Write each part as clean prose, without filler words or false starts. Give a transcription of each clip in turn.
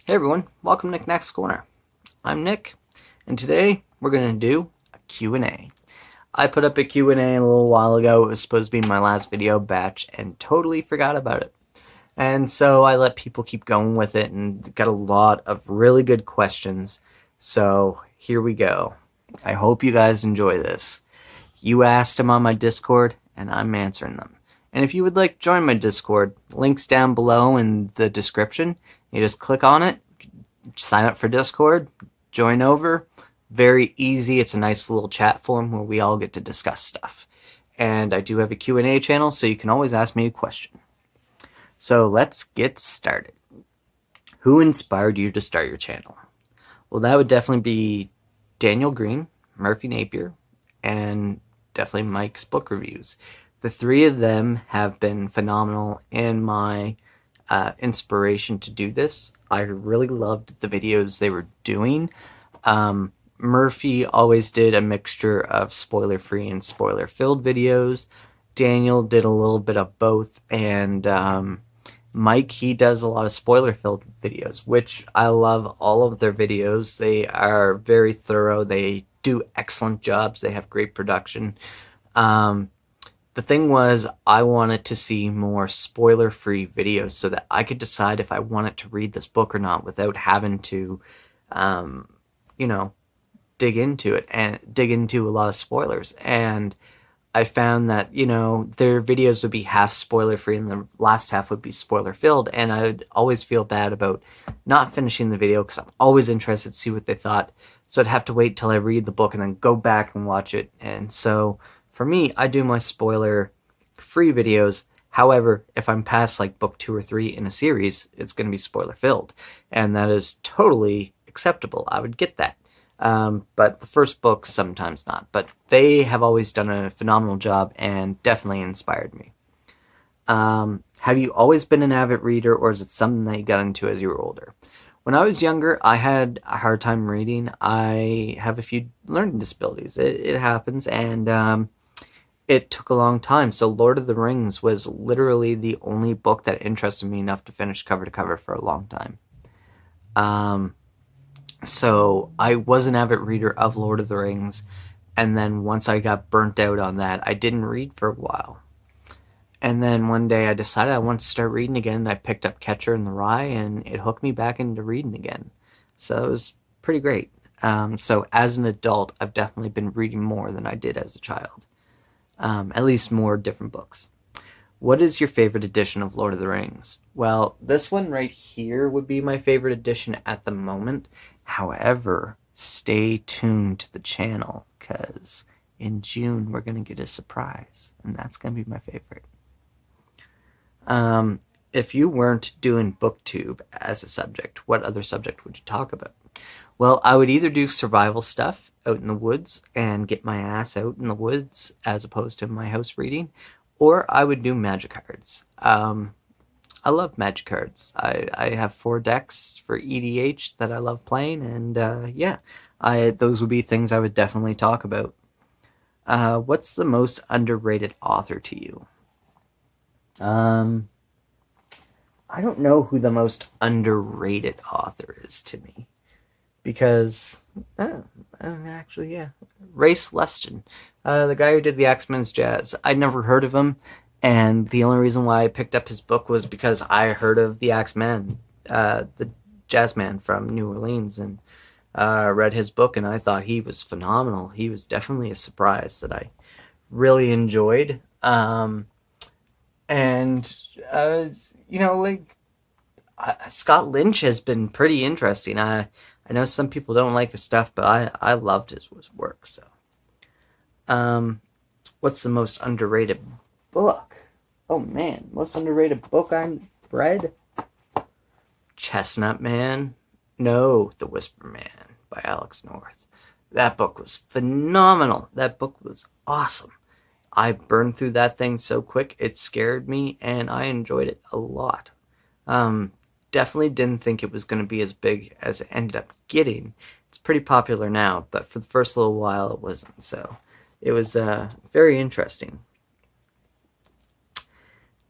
Hey everyone, welcome to Nick's Corner. I'm Nick, and today we're going to do a Q&A. I put up a Q&A a little while ago. It was supposed to be my last video batch and totally forgot about it. And so I let people keep going with it and got a lot of really good questions. So here we go. I hope you guys enjoy this. You asked them on my Discord, and I'm answering them. And if you would like to join my Discord, links down below in the description. You just click on it, sign up for Discord, join over. Very easy. It's a nice little chat forum where we all get to discuss stuff. And I do have a Q&A channel, so you can always ask me a question. So let's get started. Who inspired you to start your channel? Well, that would definitely be Daniel Green, Murphy Napier, and definitely Mike's book reviews. The three of them have been phenomenal in my inspiration to do this. I really loved the videos they were doing. Murphy always did a mixture of spoiler-free and spoiler-filled videos. Daniel did a little bit of both, and Mike, he does a lot of spoiler-filled videos, which I love all of their videos. They are very thorough. They do excellent jobs. They have great production. The thing was, I wanted to see more spoiler-free videos so that I could decide if I wanted to read this book or not without having to, dig into it and dig into a lot of spoilers. And I found that, their videos would be half spoiler-free and the last half would be spoiler-filled. And I would always feel bad about not finishing the video because I'm always interested to see what they thought. So I'd have to wait till I read the book and then go back and watch it. And so for me, I do my spoiler-free videos. However, if I'm past like book 2 or 3 in a series, it's going to be spoiler-filled. And that is totally acceptable. I would get that. But the first book, sometimes not. But they have always done a phenomenal job and definitely inspired me. Have you always been an avid reader, or is it something that you got into as you were older? When I was younger, I had a hard time reading. I have a few learning disabilities. It happens, and it took a long time. So Lord of the Rings was literally the only book that interested me enough to finish cover to cover for a long time. So I was an avid reader of Lord of the Rings, and then once I got burnt out on that, I didn't read for a while. And then one day I decided I wanted to start reading again, and I picked up Catcher in the Rye, and it hooked me back into reading again. So it was pretty great. So as an adult, I've definitely been reading more than I did as a child. At least more different books. What is your favorite edition of Lord of the Rings? Well, this one right here would be my favorite edition at the moment. However, stay tuned to the channel, because in June we're going to get a surprise, and that's going to be my favorite. If you weren't doing Booktube as a subject, what other subject would you talk about? Well, I would either do survival stuff out in the woods and get my ass out in the woods as opposed to my house reading, or I would do magic cards. I love magic cards. I have 4 decks for EDH that I love playing, and yeah, those would be things I would definitely talk about. What's the most underrated author to you? I don't know who the most underrated author is to me. Because, actually, yeah. Race Leston, the guy who did the X-Men's Jazz. I'd never heard of him, and the only reason why I picked up his book was because I heard of the X-Men, the jazz man from New Orleans, and read his book, and I thought he was phenomenal. He was definitely a surprise that I really enjoyed. Scott Lynch has been pretty interesting. I know some people don't like his stuff, but I loved his work. So, what's the most underrated book? Oh man, most underrated book I've read? Chestnut Man? No, The Whisper Man by Alex North. That book was phenomenal. That book was awesome. I burned through that thing so quick, it scared me, and I enjoyed it a lot. Definitely didn't think it was going to be as big as it ended up getting. It's pretty popular now, but for the first little while it wasn't. So it was very interesting.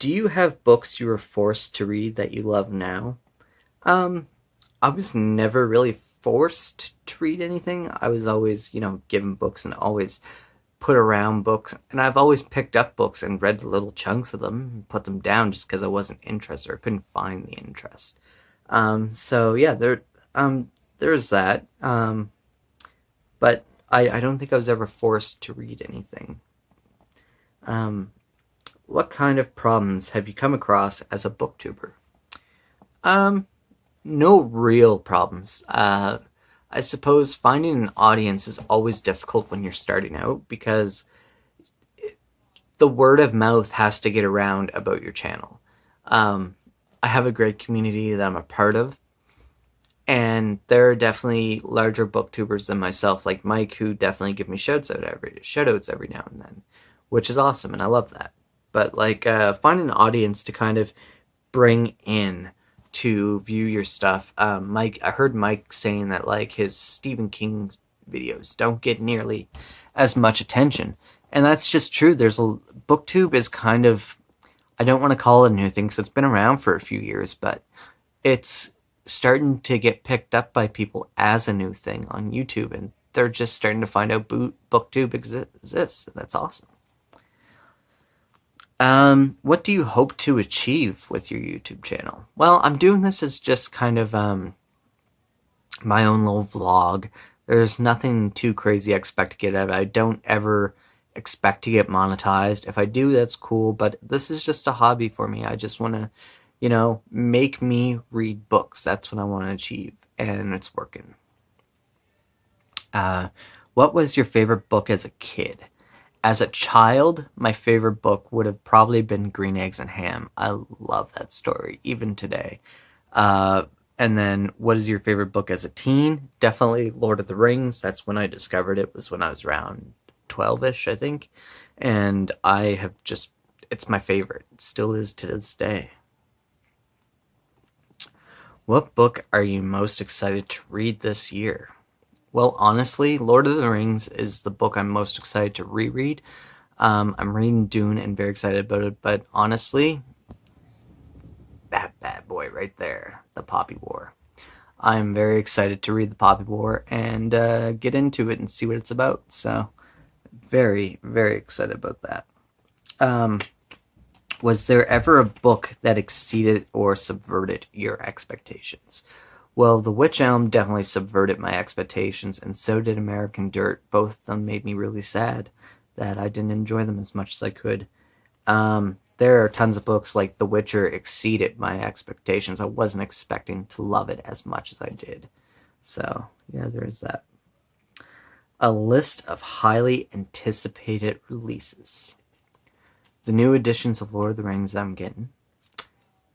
Do you have books you were forced to read that you love now? I was never really forced to read anything. I was always, given books and always put around books. And I've always picked up books and read little chunks of them and put them down just because I wasn't interested or couldn't find the interest. So yeah, there's that. But I don't think I was ever forced to read anything. What kind of problems have you come across as a booktuber? No real problems. I suppose finding an audience is always difficult when you're starting out because the word of mouth has to get around about your channel. I have a great community that I'm a part of, and there are definitely larger booktubers than myself, like Mike, who definitely give me shoutouts every now and then, which is awesome, and I love that. But finding an audience to kind of bring in to view your stuff. I heard Mike saying that his Stephen King videos don't get nearly as much attention, and that's just true. Booktube is kind of, I don't want to call it a new thing because it's been around for a few years, but it's starting to get picked up by people as a new thing on YouTube, and they're just starting to find out Booktube exists, and that's awesome. What do you hope to achieve with your YouTube channel? Well, I'm doing this as just kind of my own little vlog. There's nothing too crazy I expect to get out of it. I don't ever expect to get monetized. If I do, that's cool, but this is just a hobby for me. I just want to, make me read books. That's what I want to achieve, and it's working. What was your favorite book as a kid? As a child, my favorite book would have probably been Green Eggs and Ham. I love that story, even today. And then, what is your favorite book as a teen? Definitely Lord of the Rings. That's when I discovered it. Was when I was around 12-ish, I think. And it's my favorite. It still is to this day. What book are you most excited to read this year? Well, honestly, Lord of the Rings is the book I'm most excited to reread. I'm reading Dune and very excited about it, but honestly, that bad boy right there, the Poppy War. I'm very excited to read the Poppy War and get into it and see what it's about. So, very, very excited about that. Was there ever a book that exceeded or subverted your expectations? Well, The Witch Elm definitely subverted my expectations, and so did American Dirt. Both of them made me really sad that I didn't enjoy them as much as I could. There are tons of books like The Witcher exceeded my expectations. I wasn't expecting to love it as much as I did. So, yeah, there is that. A list of highly anticipated releases. The new editions of Lord of the Rings I'm getting,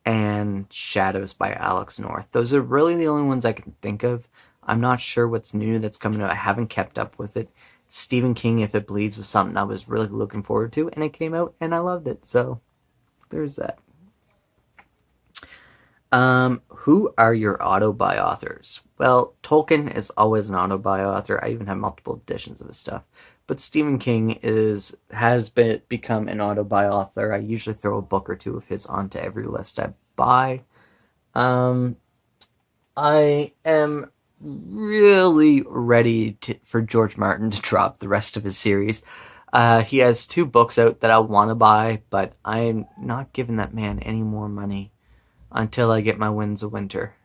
and Shadows by Alex North. Those are really the only ones I can think of. I'm not sure what's new that's coming out. I haven't kept up with it. Stephen King, If It Bleeds, was something I was really looking forward to, and it came out, and I loved it. So, there's that. Who are your auto-buy authors? Well, Tolkien is always an auto-buy author. I even have multiple editions of his stuff. But Stephen King has become an auto-buy author. I usually throw a book or two of his onto every list I buy. I am really ready for George Martin to drop the rest of his series. He has 2 books out that I want to buy, but I'm not giving that man any more money until I get my Winds of Winter.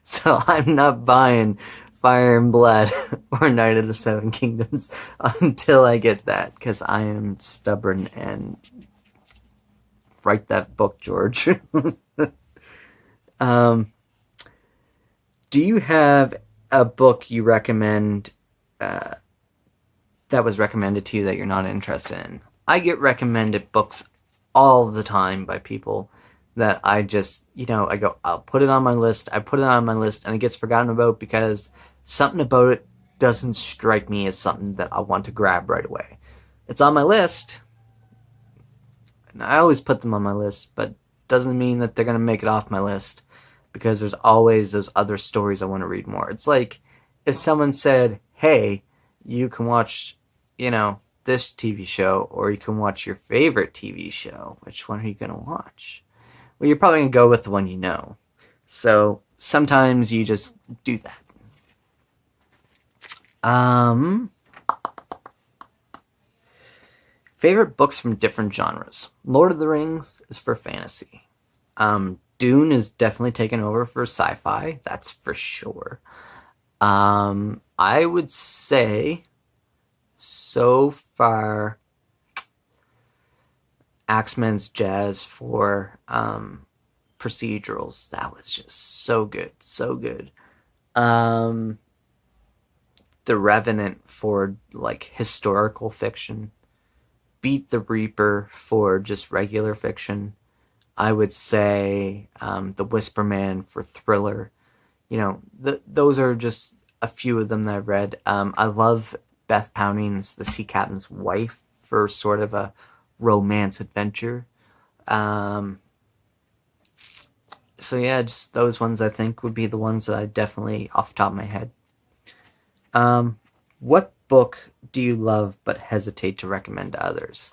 So I'm not buying Fire and Blood or Night of the Seven Kingdoms until I get that, because I am stubborn and write that book, George. Do you have a book you recommend that was recommended to you that you're not interested in? I get recommended books all the time by people that I just, I go, I'll put it on my list. I put it on my list and it gets forgotten about because something about it doesn't strike me as something that I want to grab right away. It's on my list, and I always put them on my list, but doesn't mean that they're going to make it off my list because there's always those other stories I want to read more. It's like if someone said, hey, you can watch, this TV show, or you can watch your favorite TV show. Which one are you going to watch? Well, you're probably going to go with the one you know. So sometimes you just do that. Favorite books from different genres. Lord of the Rings is for fantasy. Dune is definitely taken over for sci-fi. That's for sure. I would say so far Axeman's Jazz for procedurals. That was just so good, so good. The Revenant for like historical fiction. Beat the Reaper for just regular fiction. I would say The Whisper Man for thriller. You know, those are just a few of them that I've read. I love Beth Pounding's The Sea Captain's Wife for sort of a romance adventure. So yeah, just those ones I think would be the ones that I definitely off the top of my head. What book do you love but hesitate to recommend to others?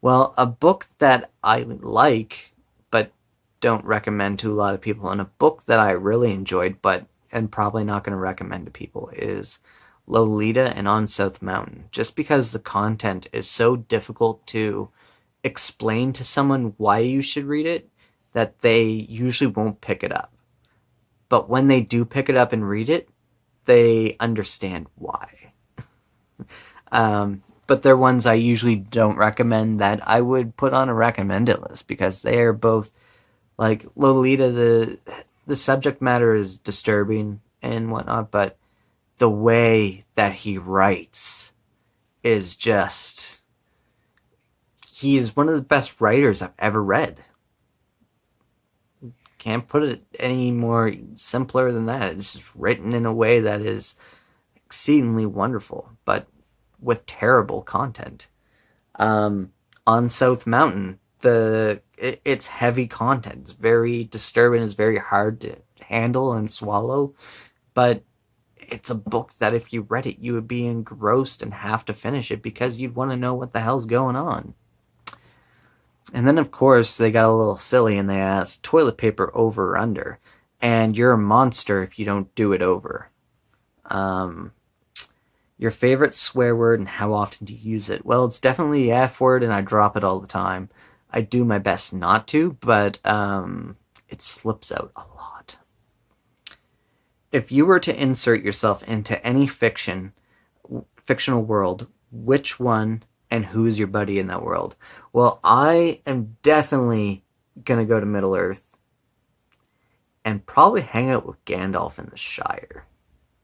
Well, a book that I like but don't recommend to a lot of people, and a book that I really enjoyed but am probably not going to recommend to people is Lolita and On South Mountain, just because the content is so difficult to explain to someone why you should read it that they usually won't pick it up. But when they do pick it up and read it, they understand why. But they're ones I usually don't recommend that I would put on a recommended list because they are both, like Lolita, the subject matter is disturbing and whatnot, but the way that he writes is just, he is one of the best writers I've ever read. Can't put it any more simpler than that. It's just written in a way that is exceedingly wonderful, but with terrible content. On South Mountain, it's heavy content. It's very disturbing. It's very hard to handle and swallow, but it's a book that if you read it, you would be engrossed and have to finish it because you'd want to know what the hell's going on. And then, of course, they got a little silly and they asked toilet paper over or under. And you're a monster if you don't do it over. Your favorite swear word and how often do you use it? Well, it's definitely the F word and I drop it all the time. I do my best not to, but it slips out a lot. If you were to insert yourself into any fictional world, which one and who's your buddy in that world? Well, I am definitely going to go to Middle-earth and probably hang out with Gandalf in the Shire.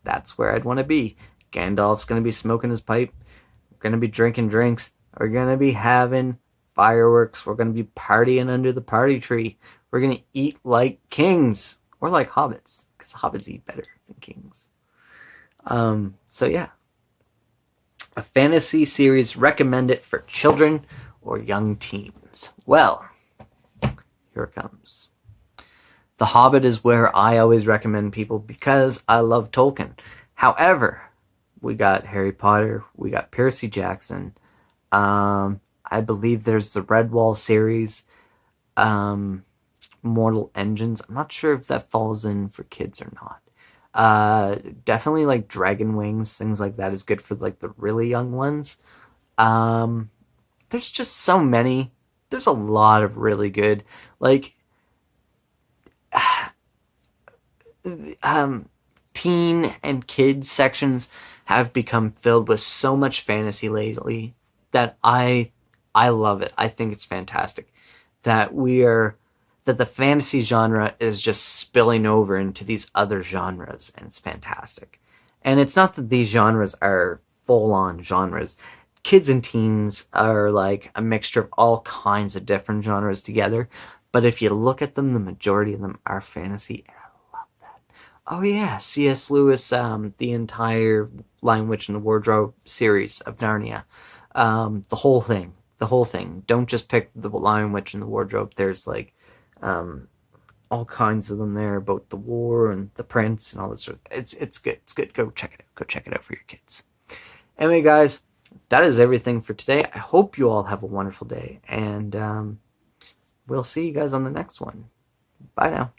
That's where I'd want to be. Gandalf's going to be smoking his pipe. We're going to be drinking drinks. We're going to be having fireworks. We're going to be partying under the party tree. We're going to eat like kings. Or like hobbits. Because hobbits eat better than kings. So yeah. A fantasy series recommended for children or young teens. Well, here it comes. The Hobbit is where I always recommend people because I love Tolkien. However, we got Harry Potter, we got Percy Jackson. I believe there's the Redwall series, Mortal Engines. I'm not sure if that falls in for kids or not. Definitely like Dragon Wings, things like that is good for like the really young ones. There's just so many. There's a lot of really good, like, teen and kids sections have become filled with so much fantasy lately that I love it. I think it's fantastic that the fantasy genre is just spilling over into these other genres, and it's fantastic. And it's not that these genres are full-on genres. Kids and teens are like a mixture of all kinds of different genres together, but if you look at them, the majority of them are fantasy, and I love that. Oh yeah, C.S. Lewis, the entire Lion, Witch, and the Wardrobe series of Narnia. The whole thing. Don't just pick the Lion, Witch, and the Wardrobe. There's like all kinds of them there about the war and the prince and all this sort of, it's good. Go check it out for your kids. Anyway, guys, that is everything for today. I hope you all have a wonderful day, and we'll see you guys on the next one. Bye now.